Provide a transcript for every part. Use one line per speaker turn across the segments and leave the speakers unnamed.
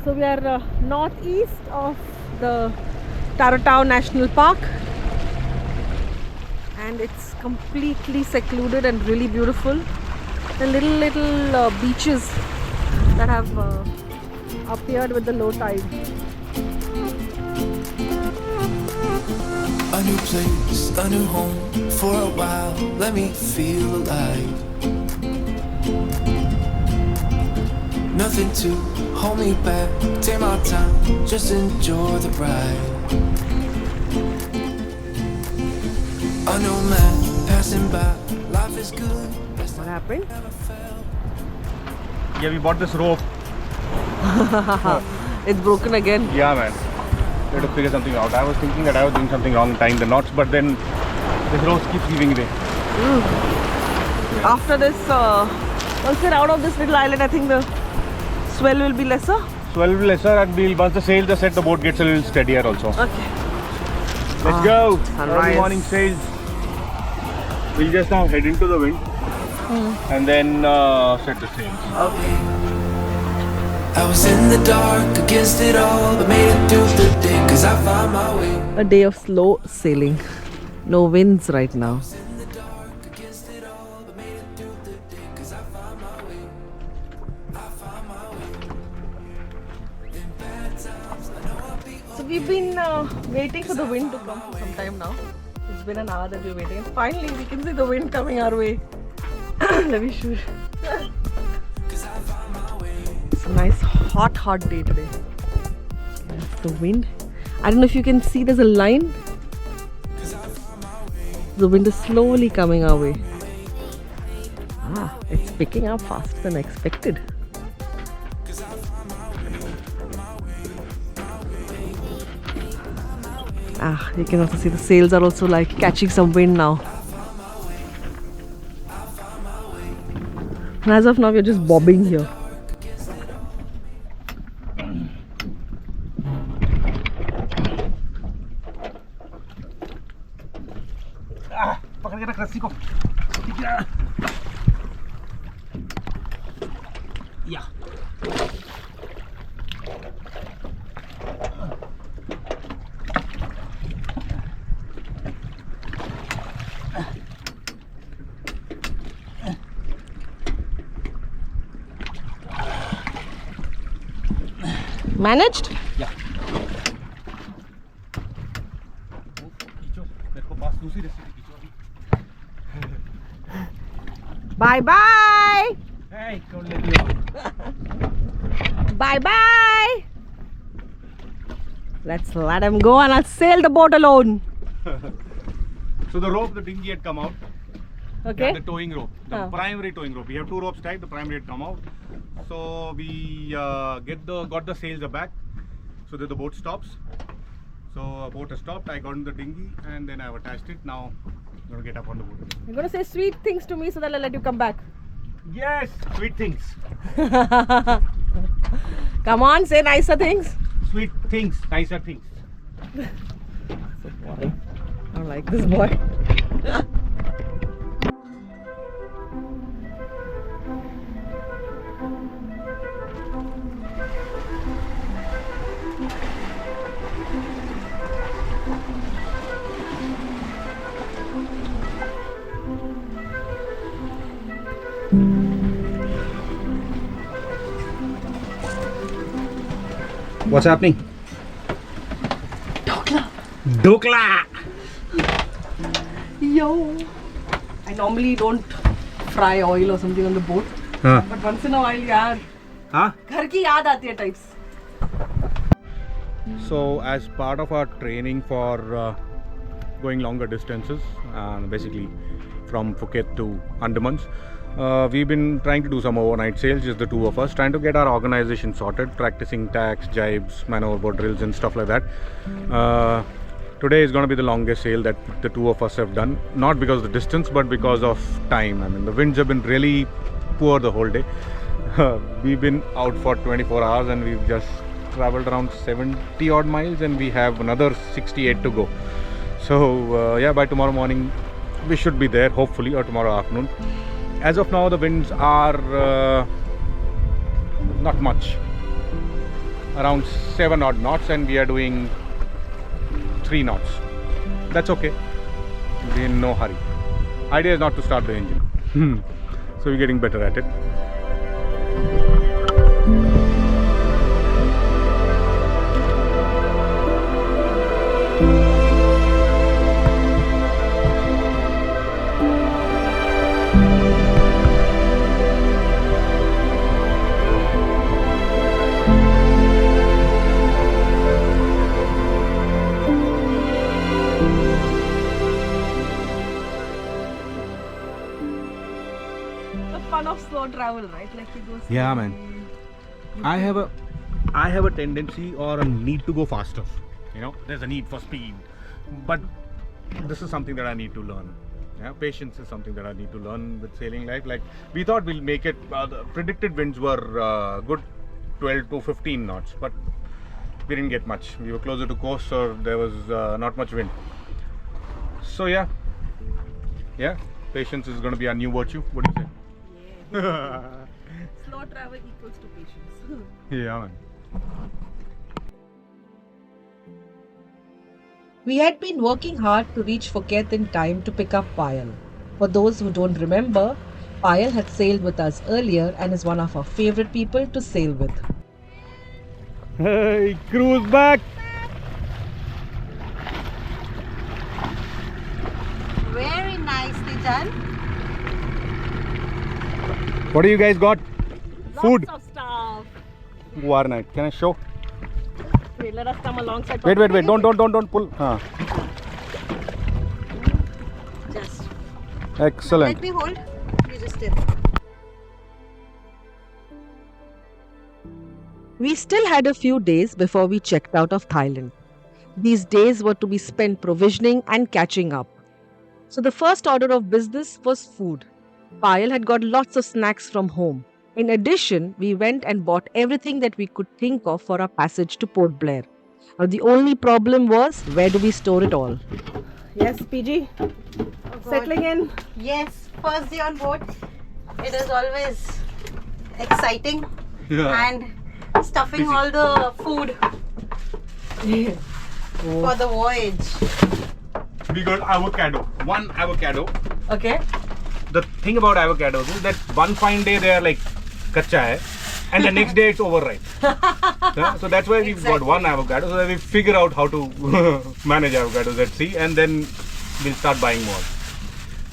So we are northeast of the Tarutao National Park, and it's completely secluded and really beautiful. The little beaches that have appeared with the low tide.
A new place, a new home for a while. Let me feel alive. Nothing to hold me back. Take my time, just enjoy the ride. A new man passing by. Life is good.
What happened?
Yeah, we bought this rope.
It's broken again.
Yeah, man. We had to figure something out. I was thinking that I was doing something wrong, tying the knots, but then this rope keeps giving way.
After this, once we're out of this little island, I think the swell will be lesser.
Swell will be lesser, and once the sails are set, the boat gets a little steadier also.
Okay.
Let's go.
Sunrise.
Early morning sails. We'll just now head into the wind and then set the sails.
Okay.
I was in the dark against it all, but made it through the day, cause I found my way.
A day of slow sailing. No winds right now.
In the dark against it all, but made it through the day, cause I found my way. I found my way. In bad times, I know I'll be
So we've been waiting for the wind to come for some time now. It's been an hour that we're waiting. And finally, we can see the wind coming our way. Let me shoot.
cause I found my way.
It's a nice hot day today. That's the wind. I don't know if you can see there's a line. The wind is slowly coming our way. It's picking up faster than expected. You can also see the sails are also like catching some wind now. And as of now, we're just bobbing here.
पकड़ के रख रस्सी को. Yeah.
Managed?
Yeah. खींचो. मेरे को पास दूसरी रस्सी खींचो अभी.
Bye bye!
Hey, don't let me off.
Bye bye! Let's let him go and I'll sail the boat alone.
So the rope, the dinghy had come out.
Okay?
The towing rope, the
Oh.
primary towing rope. We have two ropes tied. The primary had come out. So we got the sails aback so that the boat stops. So boat has stopped. I got in the dinghy and then I've attached it. Now I'm gonna get up on the boat.
You're gonna say sweet things to me so that I'll let you come back.
Yes, sweet things.
Come on, say nicer things.
Sweet things, nicer things.
I don't like this boy.
What's happening? Dokla!
Yo! I normally don't fry oil or something on the boat.
Huh?
But once in a while, yaar,
Huh?
घर की याद आती है types.
So as part of our training for going longer distances, basically from Phuket to Andamans, we've been trying to do some overnight sails, just the two of us, trying to get our organization sorted, practicing tacks, jibes, man overboard drills and stuff like that. Today is going to be the longest sail that the two of us have done, not because of the distance but because of time. I mean, the winds have been really poor the whole day. We've been out for 24 hours and we've just traveled around 70 odd miles and we have another 68 to go. So yeah, by tomorrow morning we should be there, hopefully, or tomorrow afternoon. As of now, the winds are not much. around 7 odd knots and we are doing 3 knots. That's okay. We're in no hurry. Idea is not to start the engine. So we're getting better at it.
Of slow travel, right? Like you go slowly.
Yeah, man. I have a tendency or a need to go faster. You know, there's a need for speed, but this is something that I need to learn. Yeah, patience is something that I need to learn with sailing life. Like we thought we'll make it. The predicted winds were good, 12 to 15 knots, but we didn't get much. We were closer to coast, so there was not much wind. So yeah, patience is going to be our new virtue. What do you say?
Slow travel equals to patience.
Yeah, man.
We had been working hard to reach Phuket in time to pick up Payal. For those who don't remember, Payal had sailed with us earlier and is one of our favorite people to sail with.
Hey, crew's back!
Very nicely done.
What do you guys got? Food.
Lots of stuff.
Warnight. Can I show?
Wait, let us come alongside.
Wait. Don't pull.
Just
Excellent.
let me hold. You just did.
We still had a few days before we checked out of Thailand. These days were to be spent provisioning and catching up. So the first order of business was food. Payal had got lots of snacks from home. In addition, we went and bought everything that we could think of for our passage to Port Blair. Now the only problem was, where do we store it all?
Yes, PG. Settling in.
Yes, first day on board. It is always exciting and stuffing all the food for the voyage.
We got avocado. One avocado.
Okay.
The thing about avocados is that one fine day they are like kacha hai, and the next day it's overripe. Yeah, so that's why we've got one avocado, so that we figure out how to manage avocados at sea, and then we'll start buying more.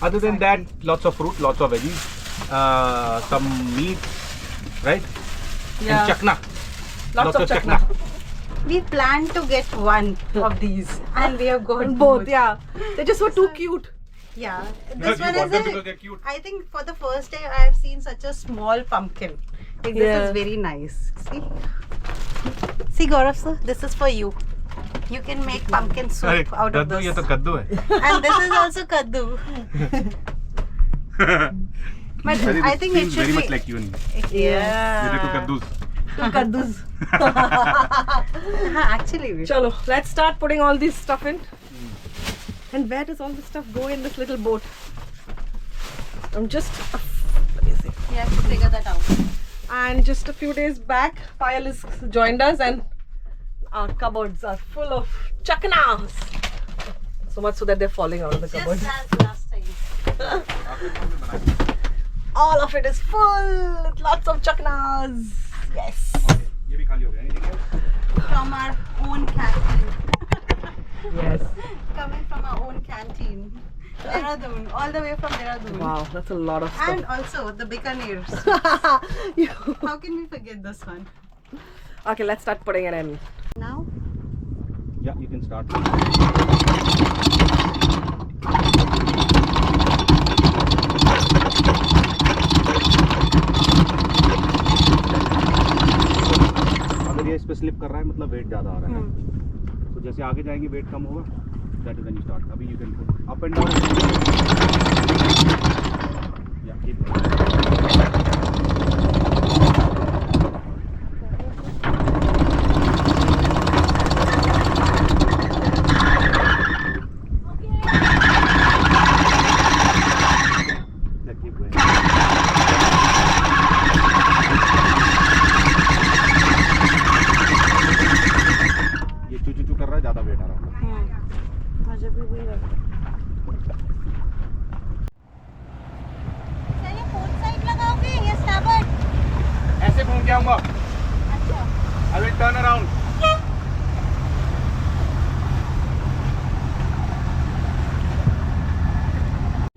Other than that, lots of fruit, lots of veggies, some meat, right?
Yeah.
And chakna.
Lots of chakna.
We planned to get one of these and we have got
Both, yeah. They just were too cute.
Yeah,
Yes,
this
you
one
got
is
them because they're cute.
I think for the first day I have seen such a small pumpkin. Like, this
Yeah.
is very nice. See Gaurav sir, this is for you. You can make pumpkin soup out of
Kaddu, ye
this.
to kaddu hai.
And this is also kaddu. But I think it
feels
should
very
be
much like you and me.
yeah.
Ye dekho kaddus.
Two kaddus.
Actually, we
Chalo, let's start putting all this stuff in. And where does all this stuff go in this little boat? I'm just, let me see.
we have to figure that out.
And just a few days back, Payal has joined us and our cupboards are full of chaknas. So much so that they're falling out of the cupboard.
Just as last time.
All of it is full with lots of chaknas. Yes.
Ye bhi khali ho gaya. Anything else?
From our own canteen.
Yes.
Coming from our own canteen. Dehradun, all the way from Dehradun.
Wow, that's a lot of stuff.
And also the Bikaneers. How can we forget this one?
Okay, let's start putting it in.
Now,
Yeah, you can start. अगर ये इस pay slip कर रहा है मतलब wait ज़्यादा आ रहा है तो जैसे आगे जाएंगे वेट कम होगा that is when you start अभी you can put up and down या कीप के आऊँगा. I will turn around.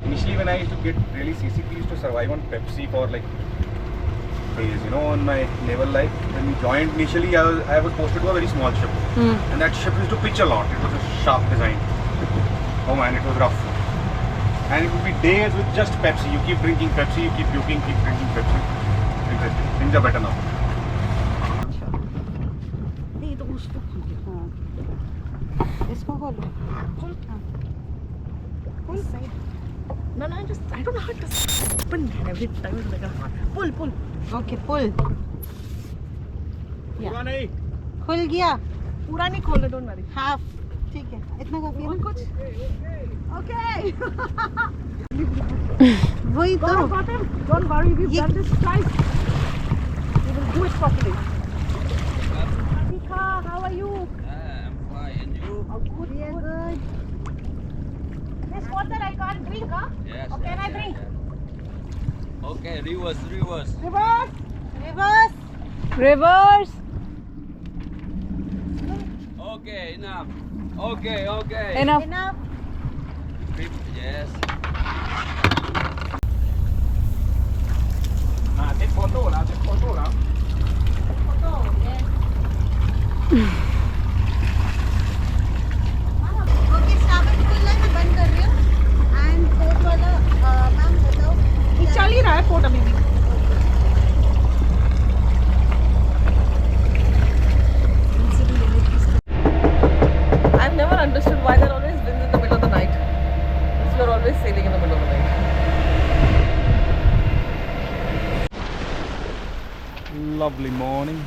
Initially, when I used to get really seasick, we used to survive on Pepsi for like days. You know, on my naval life, when we joined initially, I was posted to a very small ship, and that ship used to pitch a lot. It was a sharp design. Oh man, it was rough. And it would be days with just Pepsi. You keep drinking Pepsi, you keep puking, keep drinking Pepsi. Interesting. Things are better now.
नहीं तो उसको हाँ इसको खोलो पुल side
No, I don't know how to open every time. It's like a pull.
Okay pull
पूरा नहीं.
खुल गया
पूरा नहीं खोल रहे, don't worry.
हाफ ठीक है इतना काफी है
और
ना?
कुछ? Okay.
वही तो
Got him. Don't worry, we've done this twice. We will do it properly. Tika, how are you?
I'm fine. And you?
Oh, good.
we are good
This water I can't drink, huh?
Yes.
Oh, can I drink?
Yes. Okay, reverse.
Reverse.
Reverse
Okay, enough. Okay.
Enough.
Enough
Yes.
Take photo now. Take photo now.
Okay starboard खुल रहा है मैं बंद कर रही हूँ and port वाला ma'am बताओ
ये चल ही रहा है पोर्ट अभी भी. I've never understood why there are always winds in the middle of the night. Because you're always sailing in the middle of the night.
Lovely morning.